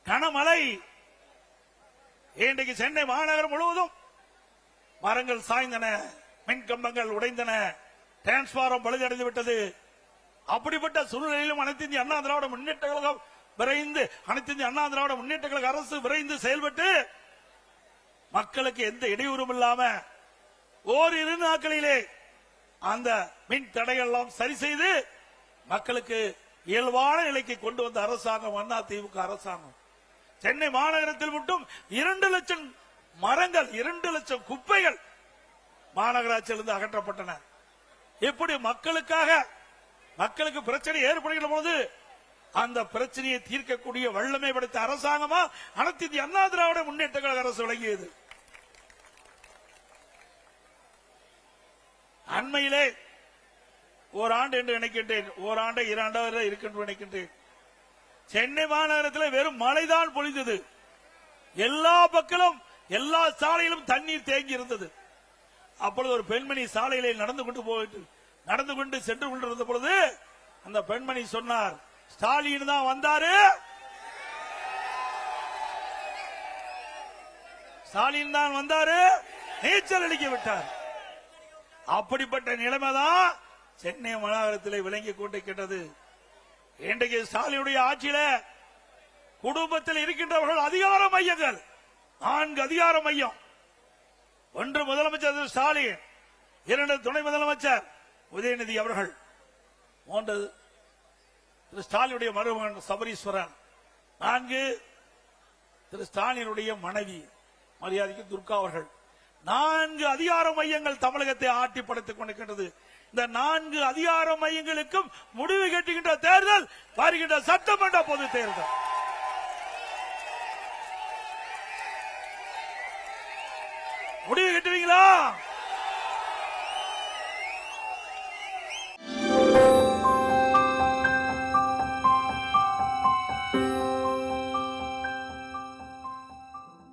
கனமழை. இன்றைக்கு சென்னை மாநகரம் முழுவதும் மரங்கள் சாய்ந்தன, மின் கம்பங்கள் உடைந்தன, டிரான்ஸ்பாரம் பழுதடைந்து விட்டது. அப்படிப்பட்ட சூழ்நிலையிலும் அனைத்து இந்திய அண்ணா திராவிட முன்னேற்ற கழகம் விரைந்து அரசு விரைந்து செயல்பட்டு மக்களுக்கு எந்த இடையூறும் இல்லாம ஓரிரு நாட்களிலே அந்த மின் தடைகள் எல்லாம் சரி செய்து மக்களுக்கு இயல்பான நிலைக்கு கொண்டு வந்த அரசாங்கம் அண்ணா திமுக அரசாங்கம். சென்னை மாநகரத்தில் மட்டும் 2 லட்சம் மரங்கள், 2 லட்சம் குப்பைகள் மாநகராட்சியிலிருந்து அகற்றப்பட்டன. எப்படி மக்களுக்கு பிரச்சனை ஏற்படுகிற போது அந்த பிரச்சனையை தீர்க்கக்கூடிய வல்லமை படைத்த அரசாங்கமா அனைத்து இந்திய அண்ணா திராவிட முன்னேற்ற கழக அரசு விளங்கியது. அண்மையிலே ஓராண்டு என்று நினைக்கின்றேன், ஓராண்டு 2 ஆண்டு இருக்கின்ற நினைக்கின்றேன். சென்னை மாநகரத்தில் வெறும் மழைதான் பொழிந்தது. எல்லா பக்கமும் எல்லா சாலையிலும் தண்ணீர் தேங்கி இருந்தது. அப்பொழுது ஒரு பெண்மணி சாலையிலே நடந்து கொண்டு சென்று கொண்டிருந்த பொழுது அந்த பெண்மணி சொன்னார், ஸ்டாலின் தான் வந்தாரு, நீச்சல் அடிக்க விட்டார். அப்படிப்பட்ட நிலைமைதான் சென்னை மாநகரத்தில் விளங்கி கொண்டிருக்கின்றது. இன்றைக்கு ஸ்டாலினுடைய ஆட்சியில குடும்பத்தில் இருக்கின்றவர்கள் அதிகார மையங்கள் 4 அதிகார மையம். 1 முதலமைச்சர் ஸ்டாலின், 2 துணை முதலமைச்சர் உதயநிதி அவர்கள், 3 திரு ஸ்டாலினுடைய மருமகன் சபரீஸ்வரன், 4 திரு ஸ்டாலினுடைய மனைவி மரியாதைக்கு துர்கா அவர்கள். 4 அதிகார மையங்கள் தமிழகத்தை ஆட்டி படைத்துக் கொண்டிருக்கின்றது. இந்த 4 அதிகார மையங்களுக்கும் முடிவு கட்டுகின்ற தேர்தல் வருகின்ற சட்டமன்ற பொது தேர்தல். முடிவு கட்டுவீங்களா?